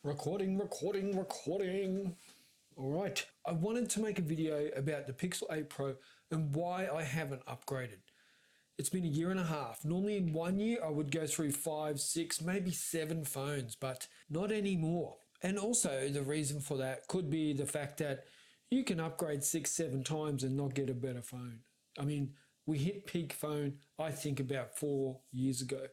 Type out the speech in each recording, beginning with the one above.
Recording. All right. I wanted to make a video about the Pixel 8 Pro and why I haven't upgraded. It's been a year and a half. Normally in 1 year, I would go through 5, 6, maybe 7 phones, but not anymore. And also the reason for that could be the fact that you can upgrade 6, 7 times and not get a better phone. I mean, we hit peak phone, I think about 4 years ago.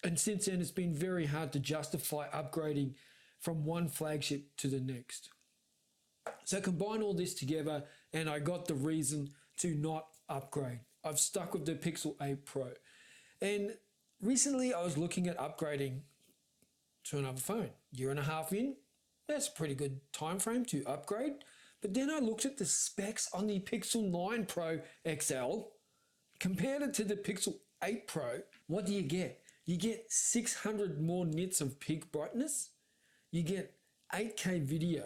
And since then, it's been very hard to justify upgrading from one flagship to the next. So combine all this together and I got the reason to not upgrade. I've stuck with the Pixel 8 Pro. And recently I was looking at upgrading to another phone. Year and a half in, that's a pretty good time frame to upgrade. But then I looked at the specs on the Pixel 9 Pro XL, compared it to the Pixel 8 Pro. What do you get? You get 600 more nits of peak brightness. You get 8K video.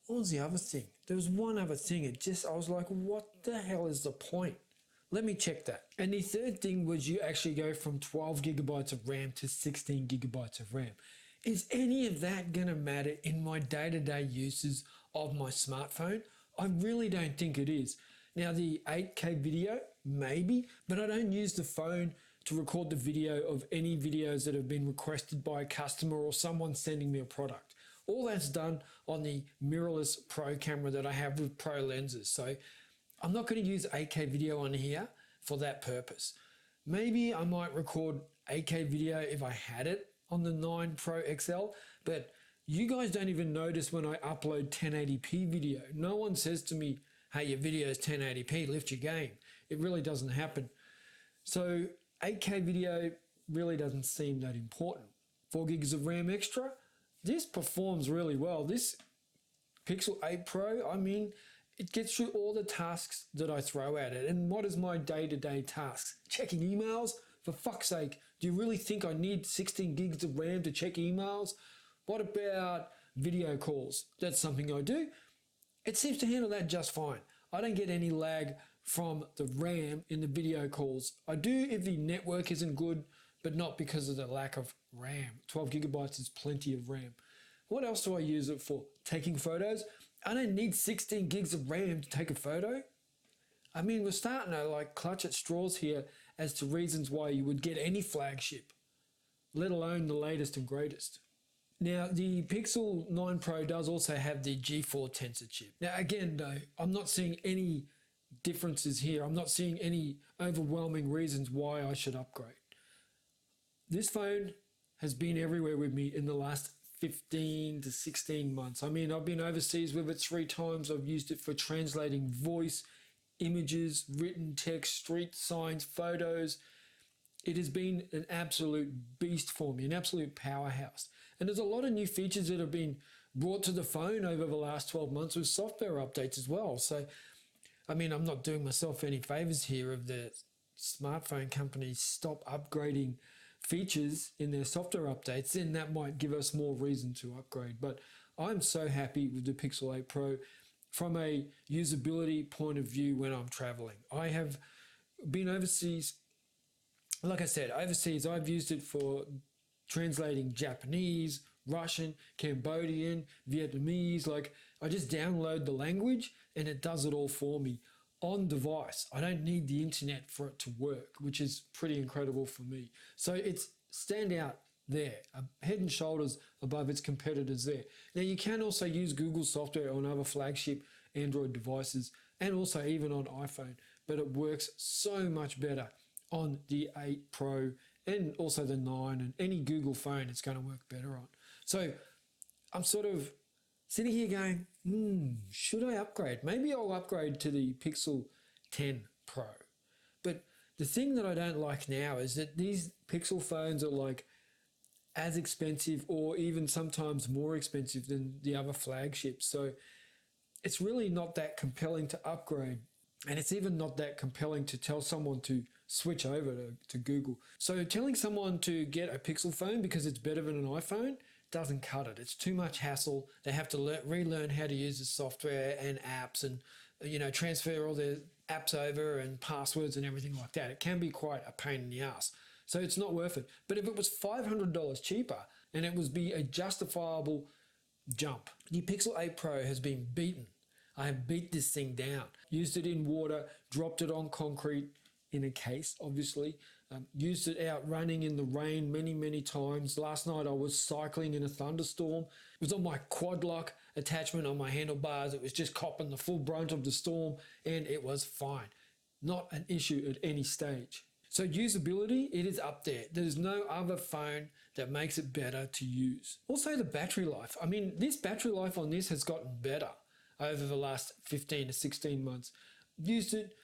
What was the other thing? There was one other thing. I was like, what the hell is the point? Let me check that. And the third thing was you actually go from 12 gigabytes of RAM to 16 gigabytes of RAM. Is any of that going to matter in my day-to-day uses of my smartphone? I really don't think it is. Now the 8K video, maybe, but I don't use the phone to record the video of any videos that have been requested by a customer or someone sending me a product. All that's done on the mirrorless Pro camera that I have with Pro lenses. So I'm not going to use 8K video on here for that purpose. Maybe I might record 8K video if I had it on the 9 Pro XL, but you guys don't even notice when I upload 1080p video. No one says to me, hey, your video is 1080p, lift your game. It really doesn't happen. So 8K video really doesn't seem that important. 4 gigs of RAM extra. This performs really well. This Pixel 8 Pro, I mean, it gets through all the tasks that I throw at it. And what is my day-to-day tasks? Checking emails? For fuck's sake, do you really think I need 16 gigs of RAM to check emails? What about video calls? That's something I do. It seems to handle that just fine. I don't get any lag from the RAM in the video calls. I do if the network isn't good, but not because of the lack of RAM. 12 gigabytes is plenty of RAM. What else do I use it for? Taking photos? I don't need 16 gigs of RAM to take a photo. I mean, we're starting to clutch at straws here as to reasons why you would get any flagship, let alone the latest and greatest. Now, the Pixel 9 Pro does also have the G4 Tensor chip. Now, again, though, I'm not seeing any differences here. I'm not seeing any overwhelming reasons why I should upgrade. This phone has been everywhere with me in the last 15 to 16 months. I mean, I've been overseas with it 3 times. I've used it for translating voice, images, written text, street signs, photos. It has been an absolute beast for me, an absolute powerhouse. And there's a lot of new features that have been brought to the phone over the last 12 months with software updates as well. So, I mean, I'm not doing myself any favors here if the smartphone companies stop upgrading features in their software updates, then that might give us more reason to upgrade. But I'm so happy with the Pixel 8 Pro from a usability point of view when I'm traveling. I have been overseas. Like I said, overseas, I've used it for translating Japanese, Russian, Cambodian, Vietnamese. I just download the language and it does it all for me on device. I don't need the internet for it to work, which is pretty incredible for me. So it's stand out there, head and shoulders above its competitors there. Now, you can also use Google software on other flagship Android devices and also even on iPhone, but it works so much better on the 8 Pro and also the 9 and any Google phone it's going to work better on. So I'm sort of sitting here going, should I upgrade? Maybe I'll upgrade to the Pixel 10 Pro. But the thing that I don't like now is that these Pixel phones are as expensive or even sometimes more expensive than the other flagships. So it's really not that compelling to upgrade. And it's even not that compelling to tell someone to switch over to Google. So telling someone to get a Pixel phone because it's better than an iPhone doesn't cut it. It's too much hassle. They have to relearn how to use the software and apps and, transfer all their apps over and passwords and everything like that. It can be quite a pain in the ass. So it's not worth it. But if it was $500 cheaper and it would be a justifiable jump. The Pixel 8 Pro has been beaten. I have beat this thing down. Used it in water, dropped it on concrete in a case, obviously. Used it out running in the rain many times. Last night I was cycling in a thunderstorm. It was on my quad lock attachment on my handlebars. It was just copping the full brunt of the storm, and it was fine. Not an issue at any stage. So usability, it is up there. There's no other phone that makes it better to use. Also the battery life. I mean, this battery life on this has gotten better over the last 15 to 16 months. Used it.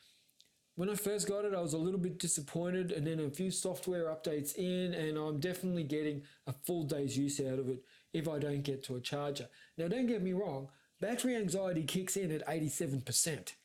When I first got it, I was a little bit disappointed, and then a few software updates in, and I'm definitely getting a full day's use out of it if I don't get to a charger. Now, don't get me wrong, battery anxiety kicks in at 87%,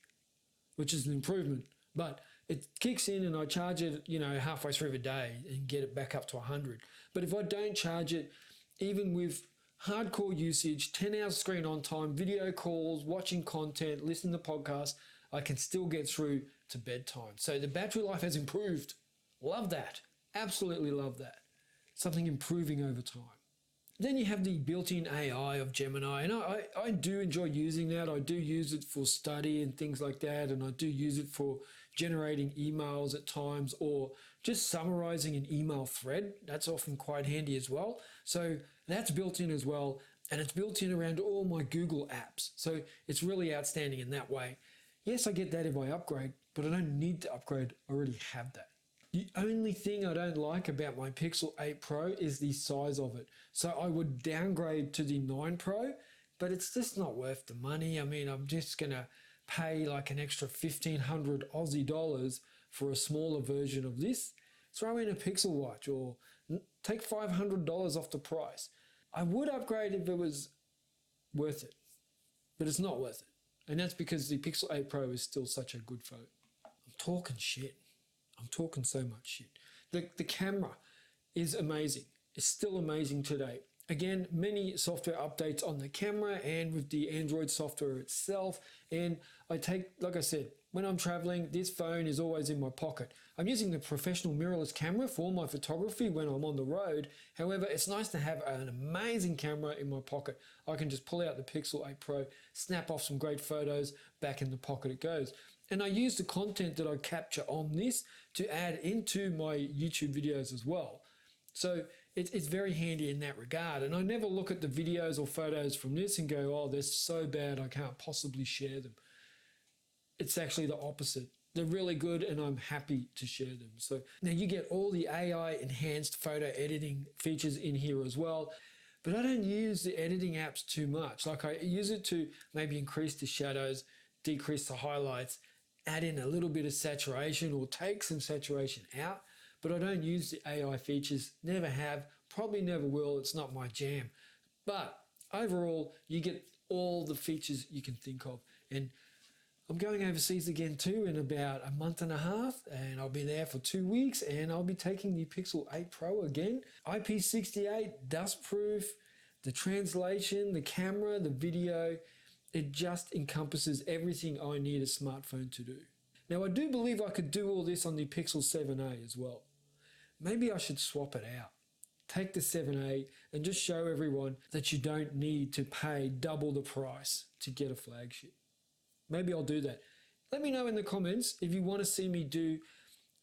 which is an improvement, but it kicks in and I charge it, halfway through the day and get it back up to 100. But if I don't charge it, even with hardcore usage, 10 hours screen on time, video calls, watching content, listening to podcasts, I can still get through to bedtime. So the battery life has improved. Love that. Absolutely love that. Something improving over time. Then you have the built-in AI of Gemini, and I do enjoy using that. I do use it for study and things like that, and I do use it for generating emails at times, or just summarizing an email thread. That's often quite handy as well. So that's built in as well, and it's built in around all my Google apps. So it's really outstanding in that way. Yes, I get that if I upgrade, but I don't need to upgrade. I already have that. The only thing I don't like about my Pixel 8 Pro is the size of it. So I would downgrade to the 9 Pro, but it's just not worth the money. I mean, I'm just going to pay like an extra 1,500 Aussie dollars for a smaller version of this. Throw in a Pixel Watch or take $500 off the price. I would upgrade if it was worth it, but it's not worth it. And that's because the Pixel 8 Pro is still such a good phone. I'm talking shit. I'm talking so much shit. The camera is amazing. It's still amazing today. Again, many software updates on the camera and with the Android software itself. And I take, like I said, when I'm traveling, this phone is always in my pocket. I'm using the professional mirrorless camera for my photography when I'm on the road. However, it's nice to have an amazing camera in my pocket. I can just pull out the Pixel 8 Pro, snap off some great photos, back in the pocket it goes. And I use the content that I capture on this to add into my YouTube videos as well. So it's very handy in that regard. And I never look at the videos or photos from this and go, oh, they're so bad I can't possibly share them. It's actually the opposite. They're really good and I'm happy to share them. So now you get all the AI enhanced photo editing features in here as well. But I don't use the editing apps too much. Like I use it to maybe increase the shadows, decrease the highlights, add in a little bit of saturation or take some saturation out. But I don't use the AI features, never have, probably never will. It's not my jam. But overall, you get all the features you can think of. And I'm going overseas again too in about a month and a half, and I'll be there for 2 weeks, and I'll be taking the Pixel 8 Pro again. IP68, dustproof, the translation, the camera, the video, it just encompasses everything I need a smartphone to do. Now I do believe I could do all this on the Pixel 7a as well. Maybe I should swap it out. Take the 7a and just show everyone that you don't need to pay double the price to get a flagship. Maybe I'll do that. Let me know in the comments if you want to see me do,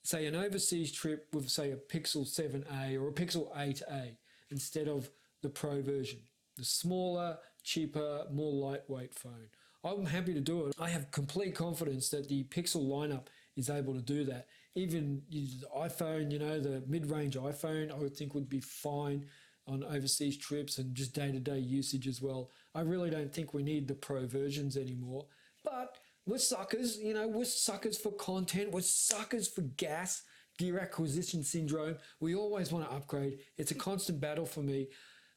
say, an overseas trip with, say, a Pixel 7a or a Pixel 8a instead of the Pro version. The smaller, cheaper, more lightweight phone. I'm happy to do it. I have complete confidence that the Pixel lineup is able to do that. Even the iPhone, the mid-range iPhone, I would think would be fine on overseas trips and just day-to-day usage as well. I really don't think we need the Pro versions anymore. But we're suckers, we're suckers for content. We're suckers for gas, gear acquisition syndrome. We always want to upgrade. It's a constant battle for me.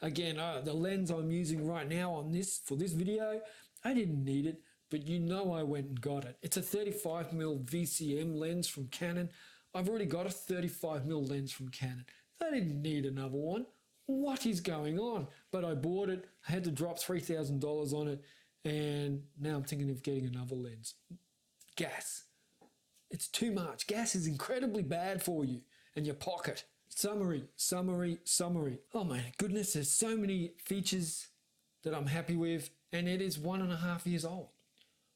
Again, the lens I'm using right now on this, for this video, I didn't need it, but I went and got it. It's a 35mm VCM lens from Canon. I've already got a 35mm lens from Canon. I didn't need another one. What is going on? But I bought it. I had to drop $3,000 on it. And now I'm thinking of getting another lens. Gas. It's too much. Gas is incredibly bad for you and your pocket. Summary. Oh my goodness, there's so many features that I'm happy with, and it is 1.5 years old.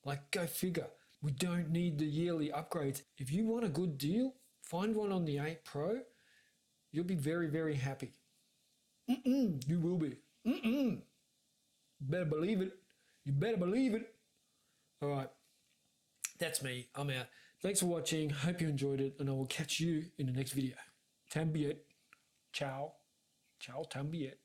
Like, go figure. We don't need the yearly upgrades. If you want a good deal, find one on the 8 Pro. You'll be very, very happy. You will be. Better believe it. You better believe it. All right. That's me. I'm out. Thanks for watching. Hope you enjoyed it, and I will catch you in the next video. Tambiet. Ciao. Ciao, tambiet.